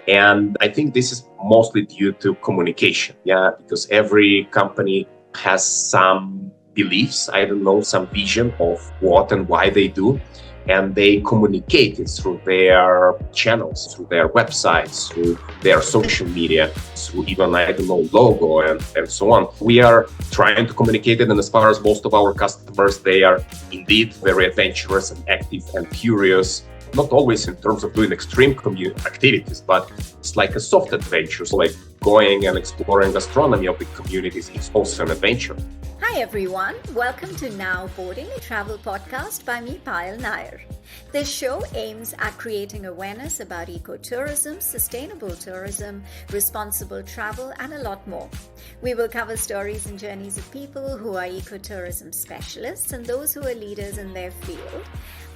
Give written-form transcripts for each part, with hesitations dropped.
And I think this is mostly due to communication. Yeah, because every company has some beliefs, I don't know, some vision of what and why they do. And they communicate it through their channels, through their websites, through their social media, through even, I don't know, logo and so on. We are trying to communicate it. And as far as most of our customers, they are indeed very adventurous and active and curious. Not always in terms of doing extreme activities, but it's like a soft adventure. So like going and exploring gastronomy of the communities is also an adventure. Hi everyone, welcome to Now Boarding, a travel podcast by me, Payal Nayar. This show aims at creating awareness about ecotourism, sustainable tourism, responsible travel, and a lot more. We will cover stories and journeys of people who are ecotourism specialists and those who are leaders in their field.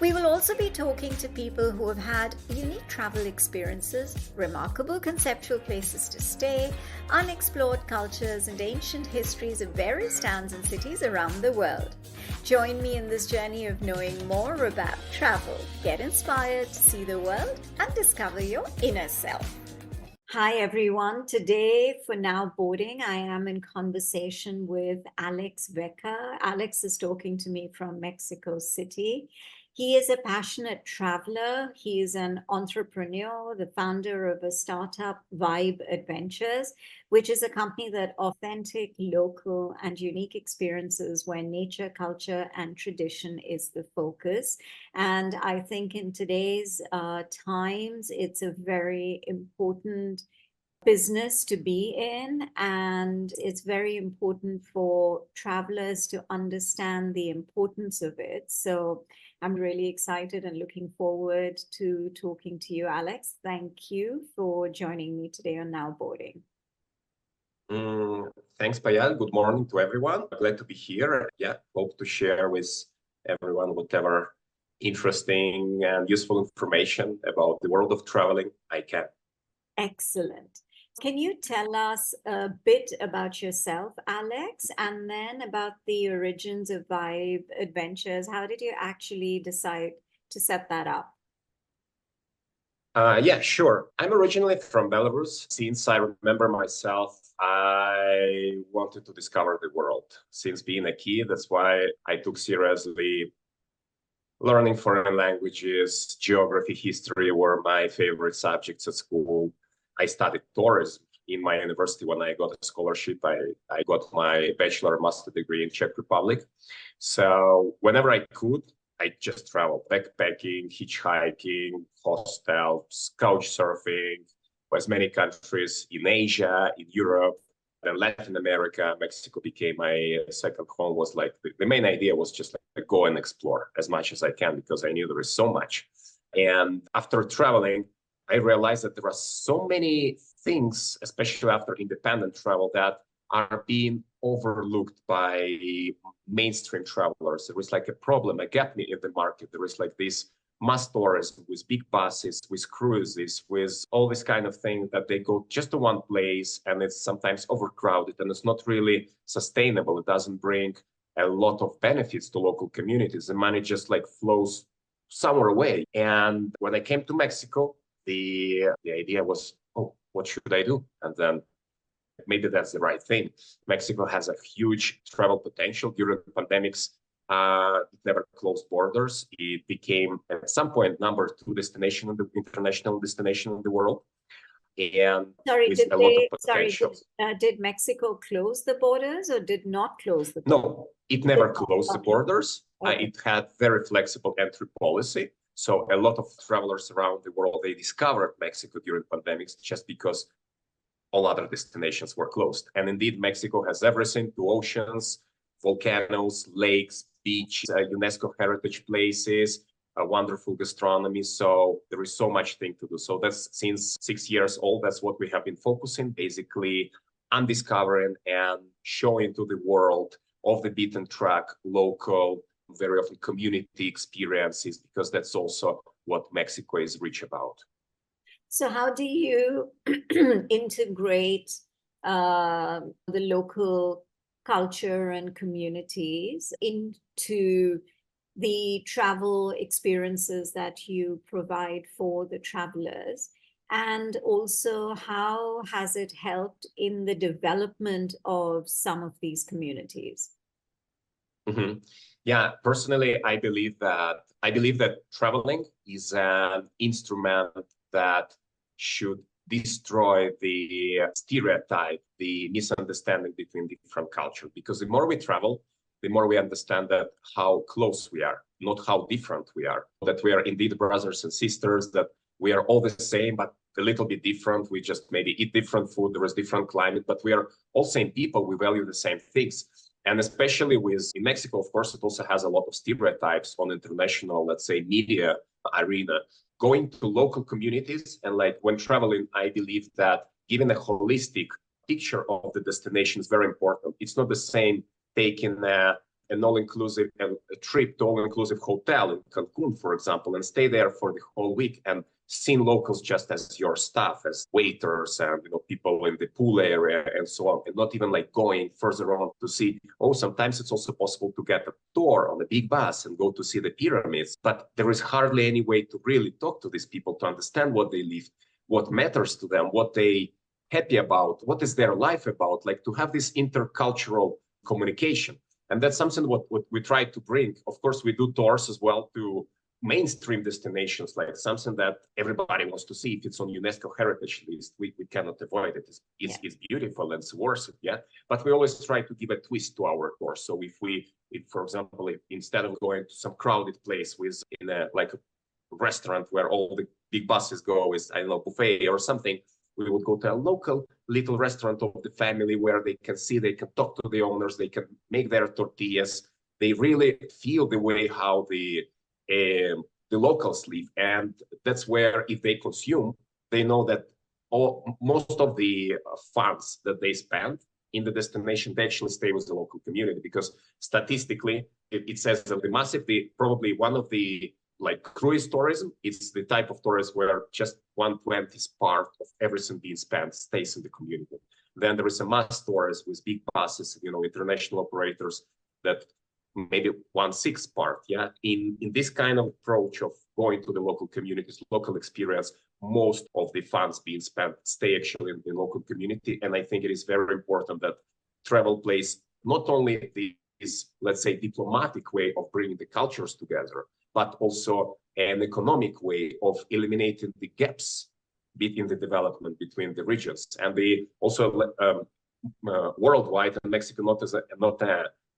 We will also be talking to people who have had unique travel experiences, remarkable conceptual places to stay, unexplored cultures, and ancient histories of various towns and cities around the world. Join me in this journey of knowing more about travel. Get inspired to see the world and discover your inner self. Hi everyone. Today for Now Boarding, I am in conversation with Alex Veka. Alex is talking to me from Mexico City. He is a passionate traveler. He is an entrepreneur, the founder of a startup, Vibe Adventures, which is a company that authentic, local, and unique experiences where nature, culture, and tradition is the focus. And I think in today's times, it's a very important business to be in, and it's very important for travelers to understand the importance of it. So I'm really excited and looking forward to talking to you, Alex. Thank you for joining me today on Now Boarding. Thanks, Payal. Good morning to everyone. Glad to be here. Yeah, hope to share with everyone whatever interesting and useful information about the world of traveling I can. Excellent. Can you tell us a bit about yourself, Alex, and then about the origins of Vibe Adventures? How did you actually decide to set that up? Yeah, sure. I'm originally from Belarus. Since I remember myself, I wanted to discover the world. Since being a kid, that's why I took seriously learning foreign languages. Geography, history were my favorite subjects at school. I studied tourism in my university. When I got a scholarship, I got my bachelor and master degree in Czech Republic. So whenever I could, I just traveled, backpacking, hitchhiking, hostels, couch surfing, as many countries in Asia, in Europe, then Latin America. Mexico became my second home. Was like the main idea was just like go and explore as much as I can because I knew there is so much. And after traveling, I realized that there are so many things, especially after independent travel, that are being overlooked by mainstream travelers. There is like a problem, a gap in the market. There is like this mass tourism with big buses, with cruises, with all this kind of thing that they go just to one place and it's sometimes overcrowded and it's not really sustainable. It doesn't bring a lot of benefits to local communities. The money just like flows somewhere away. And when I came to Mexico, the idea was, oh, what should I do? And then maybe that's the right thing. Mexico has a huge travel potential. During pandemics, it never closed borders. It became at some point number 2 destination in the international destination in the world. And did Mexico close the borders or did not close the borders? No, it never closed the borders. Okay. It had very flexible entry policy. So a lot of travelers around the world, they discovered Mexico during pandemics just because all other destinations were closed. And indeed, Mexico has everything: 2 oceans, volcanoes, lakes, beaches, UNESCO heritage places, a wonderful gastronomy. So there is so much thing to do. So that's since 6 years old, that's what we have been focusing, basically undiscovering and showing to the world of the beaten track, local, very often community experiences, because that's also what Mexico is rich about. So how do you integrate the local culture and communities into the travel experiences that you provide for the travelers? And also, how has it helped in the development of some of these communities? Mm-hmm. Yeah, personally, I believe that traveling is an instrument that should destroy the stereotype, the misunderstanding between different cultures. Because the more we travel, the more we understand that how close we are, not how different we are. That we are indeed brothers and sisters, that we are all the same, but a little bit different. We just maybe eat different food, there is different climate, but we are all same people. We value the same things. And especially in Mexico, of course, it also has a lot of stereotypes on international, let's say, media arena. Going to local communities and like when traveling, I believe that giving a holistic picture of the destination is very important. It's not the same taking an all-inclusive a trip to all-inclusive hotel in Cancun, for example, and stay there for the whole week and seeing locals just as your staff, as waiters and people in the pool area and so on, and not even like going further on to see. Oh, sometimes it's also possible to get a tour on a big bus and go to see the pyramids, but there is hardly any way to really talk to these people to understand what they live, what matters to them, what they happy about, what is their life about, like to have this intercultural communication. And that's something what we try to bring. Of course, we do tours as well to mainstream destinations, like something that everybody wants to see. If it's on UNESCO heritage list, we cannot avoid it. It's beautiful and it's worth it, yeah. But we always try to give a twist to our tour. So if for example, instead of going to some crowded place in a restaurant where all the big buses go is, I don't know, buffet or something, we would go to a local little restaurant of the family where they can talk to the owners, they can make their tortillas. They really feel the way how the locals live. And that's where if they consume, they know that most of the funds that they spend in the destination, they actually stay with the local community, because statistically, it says that probably one of the cruise tourism, it's the type of tourism where just 1/20 part of everything being spent stays in the community. Then there is a mass tourism with big buses, international operators, that maybe 1/6 part. Yeah, in this kind of approach of going to the local communities, local experience, most of the funds being spent stay actually in the local community. And I think it is very important that travel plays not only this, let's say, diplomatic way of bringing the cultures together, but also an economic way of eliminating the gaps between the development between the regions. And worldwide, and Mexico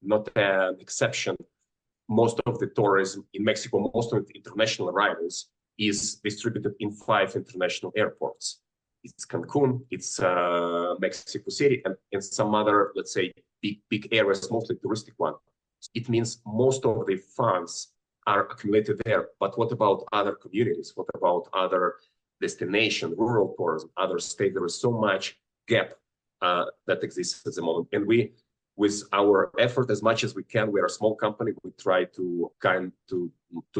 not an exception. Most of the tourism in Mexico, most of the international arrivals is distributed in 5 international airports. It's Cancun, it's Mexico City, and some other, let's say, big areas, mostly touristic one. It means most of the funds are accumulated there. But what about other communities? What about other destinations, rural tourism, other states? There is so much gap that exists at the moment. And with our effort, as much as we can, we are a small company, we try to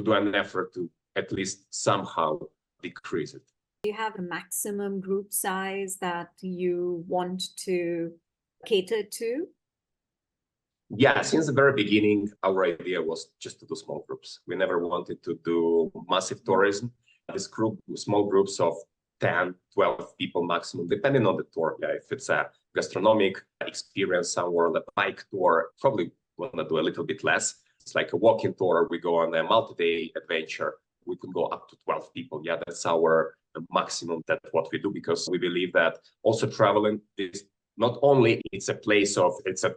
do an effort to at least somehow decrease it. Do you have a maximum group size that you want to cater to? Yeah, since the very beginning, our idea was just to do small groups. We never wanted to do massive tourism. Small groups of 10, 12 people maximum, depending on the tour. Yeah, if it's a gastronomic experience somewhere, the bike tour, probably want to do a little bit less. It's like a walking tour. We go on a multi-day adventure. We can go up to 12 people. Yeah, that's our maximum. That's what we do, because we believe that also traveling is not only it's a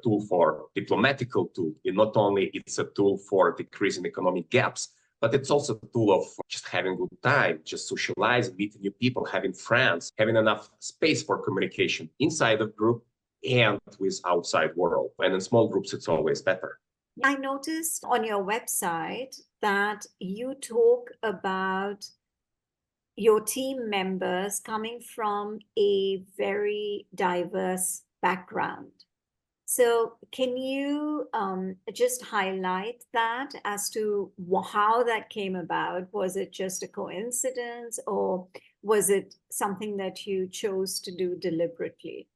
tool for diplomatical tool, and not only it's a tool for decreasing economic gaps, but it's also a tool of just having good time, just socializing, meeting new people, having friends, having enough space for communication inside the group and with outside world. And in small groups, it's always better. I noticed on your website that you talk about your team members coming from a very diverse background. So can you just highlight that as to how that came about? Was it just a coincidence, or was it something that you chose to do deliberately?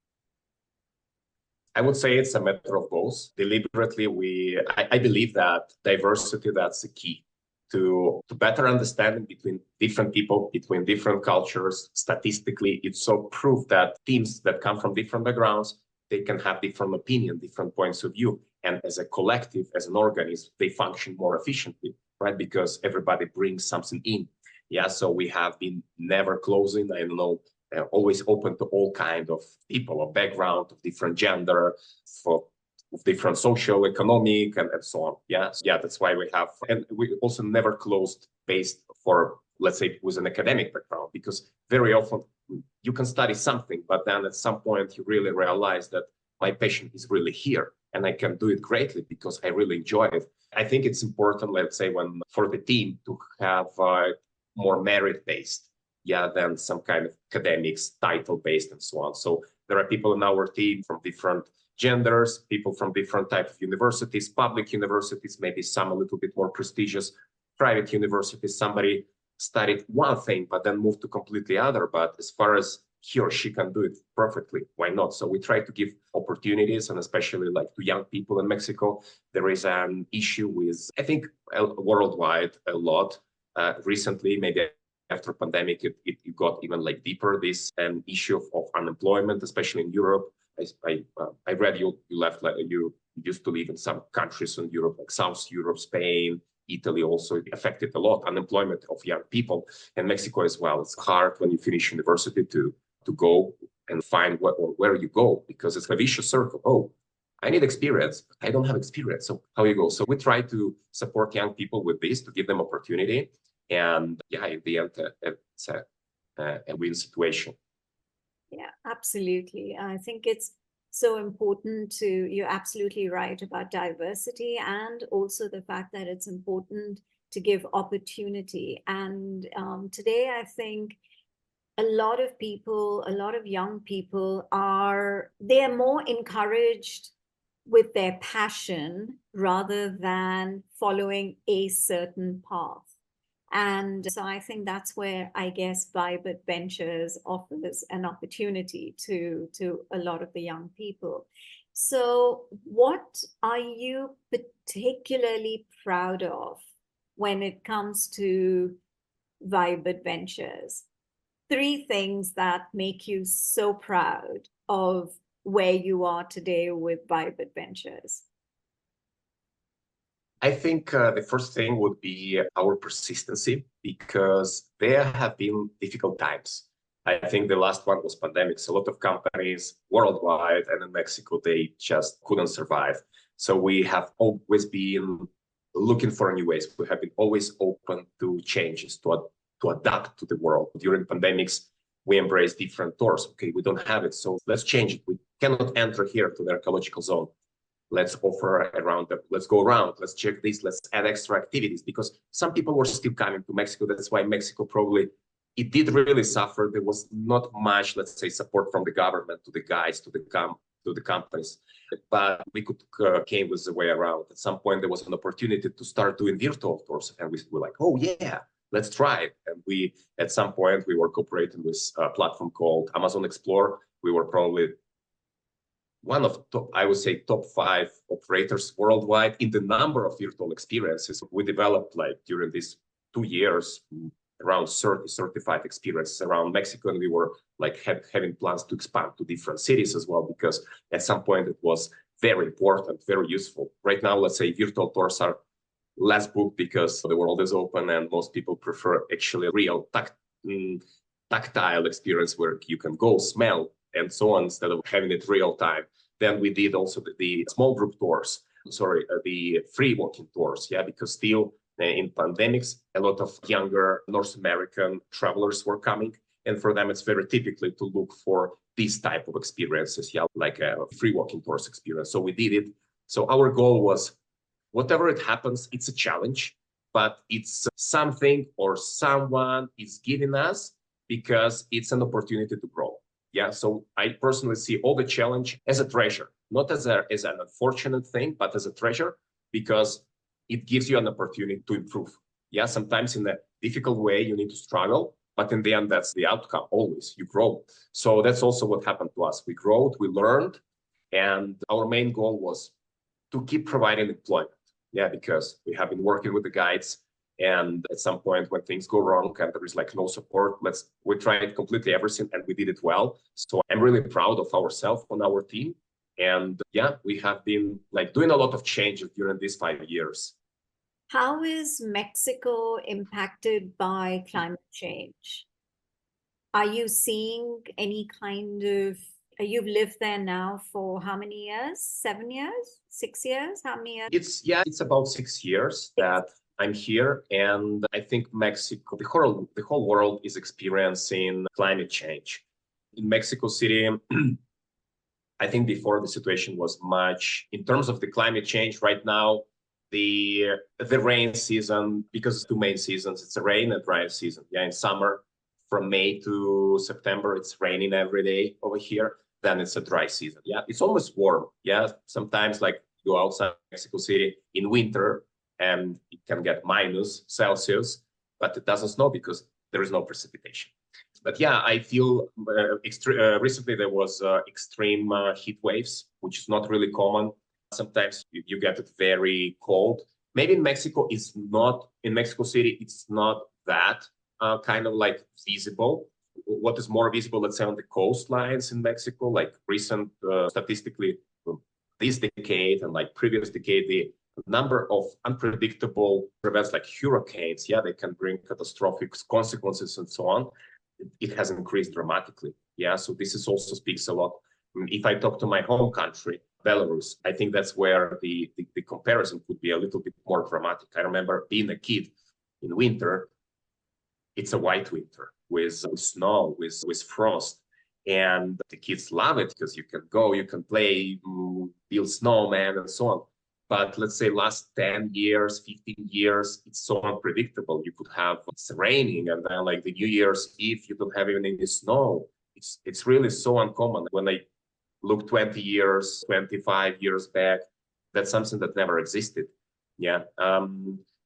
I would say it's a matter of both. Deliberately, I believe that diversity, that's the key. to better understanding between different people, between different cultures. Statistically, it's so proof that teams that come from different backgrounds, they can have different opinion, different points of view. And as a collective, as an organism, they function more efficiently, right? Because everybody brings something in. Yeah, so we have been never closing, I don't know, always open to all kind of people of background, of different gender, of different social, economic, and so on. Yeah, so yeah, that's why we have, and we also never closed based for, let's say, with an academic background, because very often you can study something, but then at some point you really realize that my passion is really here and I can do it greatly because I really enjoy it. I think it's important, let's say, when for the team to have more merit-based, yeah, than some kind of academics, title-based, and so on. So there are people in our team from different genders, people from different types of universities, public universities, maybe some a little bit more prestigious, private universities. Somebody studied one thing, but then moved to completely other. But as far as he or she can do it perfectly, why not? So we try to give opportunities, and especially like to young people in Mexico. There is an issue with, I think, worldwide a lot. Recently, maybe after pandemic, it got even like deeper, this issue of unemployment, especially in Europe. I read you left, like you used to live in some countries in Europe, like South Europe, Spain, Italy also. It affected a lot unemployment of young people, and Mexico as well. It's hard when you finish university to go and find where you go, because it's a vicious circle. Oh, I need experience. I don't have experience. So how you go? So we try to support young people with this, to give them opportunity. And yeah, in the end, it's a win situation. Yeah, absolutely. I think it's so important to, you're absolutely right about diversity, and also the fact that it's important to give opportunity. And today, I think a lot of people, a lot of young people they're more encouraged with their passion rather than following a certain path. And so I think that's where, I guess, Vibrant Ventures offers an opportunity to a lot of the young people. So what are you particularly proud of when it comes to Vibrant Ventures? 3 things that make you so proud of where you are today with Vibrant Ventures. I think the first thing would be our persistency, because there have been difficult times. I think the last one was pandemics. A lot of companies worldwide and in Mexico, they just couldn't survive. So we have always been looking for new ways. We have been always open to changes, to adapt to the world. During pandemics, we embrace different doors. Okay, we don't have it, so let's change it. We cannot enter here to the ecological zone. Let's offer around them. Let's go around. Let's check this. Let's add extra activities, because some people were still coming to Mexico. That's why Mexico probably, it did really suffer. There was not much, let's say, support from the government to the guys, to the companies. But we came with the way around. At some point, there was an opportunity to start doing virtual tours, and we were like, oh yeah, let's try it. And we, at some point, we were cooperating with a platform called Amazon Explore. We were probably one of I would say top 5 operators worldwide in the number of virtual experiences. We developed, like, during these 2 years, around 35 experiences around Mexico, and we were like having plans to expand to different cities as well, because at some point it was very important, very useful. Right now, let's say virtual tours are less booked because the world is open, and most people prefer actually real tactile experience where you can go, smell, and so on, instead of having it real time. Then we did also the small group tours, the free walking tours, yeah, because still in pandemics, a lot of younger North American travelers were coming, and for them it's very typically to look for these type of experiences, yeah, like a free walking tours experience. So we did it. So our goal was, whatever it happens, it's a challenge, but it's something or someone is giving us, because it's an opportunity to grow. Yeah, so I personally see all the challenge as a treasure, not as an unfortunate thing, but as a treasure, because it gives you an opportunity to improve. Yeah, sometimes in a difficult way, you need to struggle, but in the end, that's the outcome. Always, you grow. So that's also what happened to us. We growed, we learned, and our main goal was to keep providing employment. Yeah, because we have been working with the guides, And at some point when things go wrong and there is like no support, we tried completely everything and we did it well. So I'm really proud of ourselves on our team. And yeah, we have been like doing a lot of changes during these 5 years. How is Mexico impacted by climate change? Are you seeing any kind of, you've lived there now for how many years? 7 years? 6 years? How many years? It's about 6 years that I'm here. And I think Mexico, the whole world is experiencing climate change. In Mexico City, I think before the situation was much, in terms of the climate change right now, the rain season, because two main seasons, it's a rain and dry season. Yeah, in summer, from May to September, it's raining every day over here. Then it's a dry season. Yeah, it's almost warm. Yeah, sometimes like you go outside Mexico City in winter and it can get -Celsius, but it doesn't snow because there is no precipitation. But yeah, I feel recently there was extreme heat waves, which is not really common. Sometimes you get it very cold. Maybe in Mexico, in Mexico City, it's not that kind of like visible. What is more visible, let's say, on the coastlines in Mexico, like recent statistically this decade and like previous decade, the number of unpredictable events like hurricanes, yeah, they can bring catastrophic consequences and so on. It has increased dramatically. Yeah, so this is also speaks a lot. If I talk to my home country, Belarus, I think that's where the comparison could be a little bit more dramatic. I remember being a kid in winter. It's a white winter with snow, with frost. And the kids love it because you can go, you can play, build snowman and so on. But let's say last 10 years, 15 years, it's so unpredictable. You could have it's raining and then like the New Year's Eve, you don't have even any snow. It's really so uncommon. When I look 20 years, 25 years back, that's something that never existed. Yeah.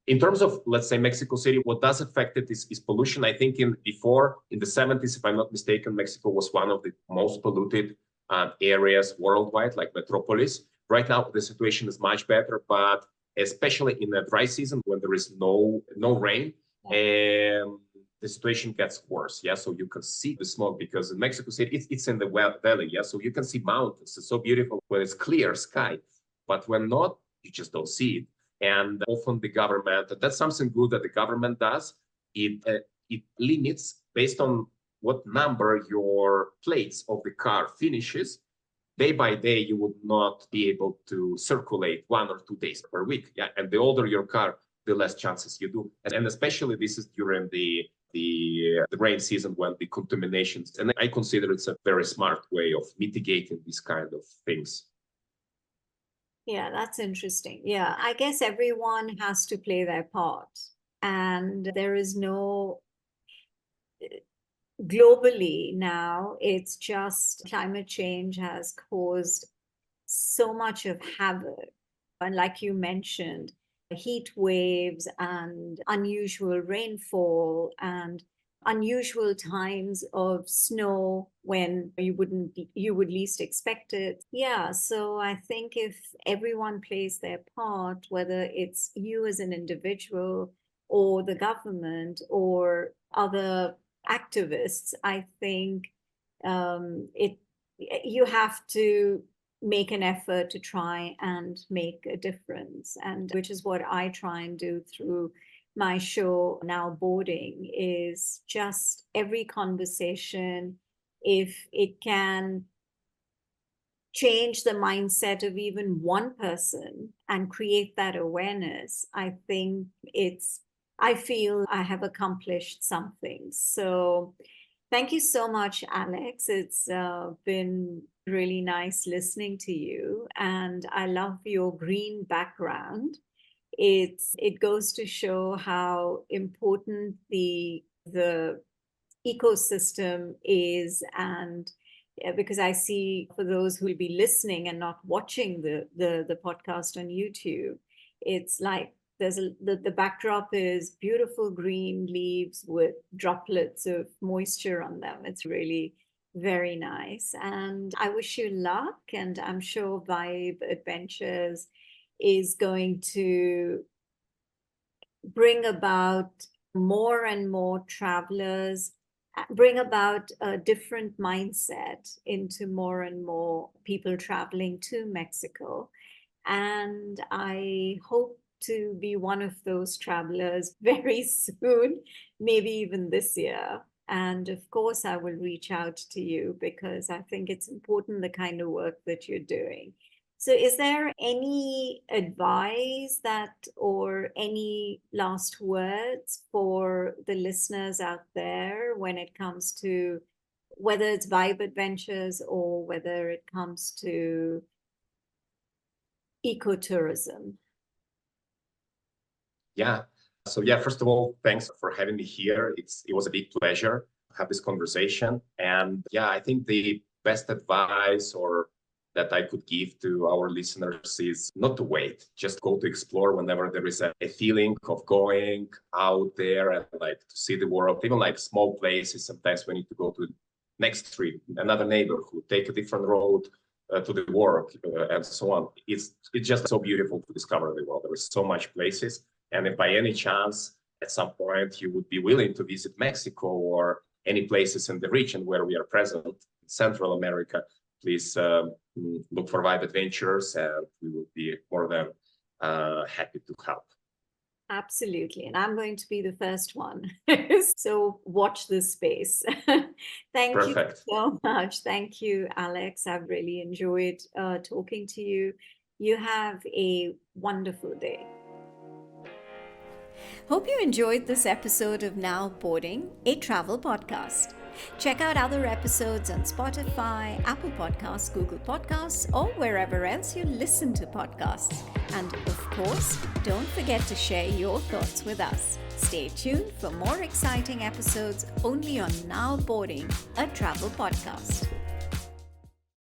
In terms of, let's say, Mexico City, what does affect it is pollution. I think in the 70s, if I'm not mistaken, Mexico was one of the most polluted areas worldwide, like metropolis. Right now, the situation is much better, but especially in the dry season when there is no rain, the situation gets worse. Yeah, so you can see the smoke because in Mexico City, it's in the valley. Yeah, so you can see mountains. It's so beautiful when it's clear sky, but when not, you just don't see it. And often the government, that's something good that the government does. It limits based on what number your plates of the car finishes. Day by day, you would not be able to circulate 1 or 2 days per week. Yeah, and the older your car, the less chances you do. And especially this is during the rain season when the contaminations. And I consider it's a very smart way of mitigating these kind of things. Yeah, that's interesting. Yeah, I guess everyone has to play their part. And there is no, globally now, it's just climate change has caused so much of havoc. And like you mentioned, heat waves and unusual rainfall and unusual times of snow when you would least expect it. Yeah, so I think if everyone plays their part, whether it's you as an individual or the government or other activists, I think you have to make an effort to try and make a difference, and which is what I try and do through my show Now Boarding, is just every conversation, if it can change the mindset of even one person and create that awareness, I think I feel I have accomplished something. So thank you so much, Alex. It's been really nice listening to you. And I love your green background. It goes to show how important the ecosystem is. And because I see, for those who will be listening and not watching the podcast on YouTube, it's like the backdrop is beautiful green leaves with droplets of moisture on them. It's really very nice. And I wish you luck. And I'm sure Vibe Adventures is going to bring about more and more travelers, bring about a different mindset into more and more people traveling to Mexico. And I hope to be one of those travelers very soon, maybe even this year. And of course, I will reach out to you because I think it's important, the kind of work that you're doing. So, is there any advice that, or any last words for the listeners out there when it comes to whether it's Vibe Adventures or whether it comes to ecotourism? Yeah. So yeah, first of all, thanks for having me here. It was a big pleasure to have this conversation. And yeah, I think the best advice or that I could give to our listeners is not to wait, just go to explore whenever there is a feeling of going out there and like to see the world, even like small places. Sometimes we need to go to the next street, another neighborhood, take a different road to the work and so on. It's just so beautiful to discover the world. There is so much places. And if by any chance, at some point, you would be willing to visit Mexico or any places in the region where we are present, Central America, please look for Vibe Adventures and we will be more than happy to help. Absolutely. And I'm going to be the first one. So watch this space. Thank Perfect. you so much. Thank you, Alex. I've really enjoyed talking to you. You have a wonderful day. Hope you enjoyed this episode of Now Boarding, a travel podcast. Check out other episodes on Spotify, Apple Podcasts, Google Podcasts, or wherever else you listen to podcasts. And of course, don't forget to share your thoughts with us. Stay tuned for more exciting episodes only on Now Boarding, a travel podcast.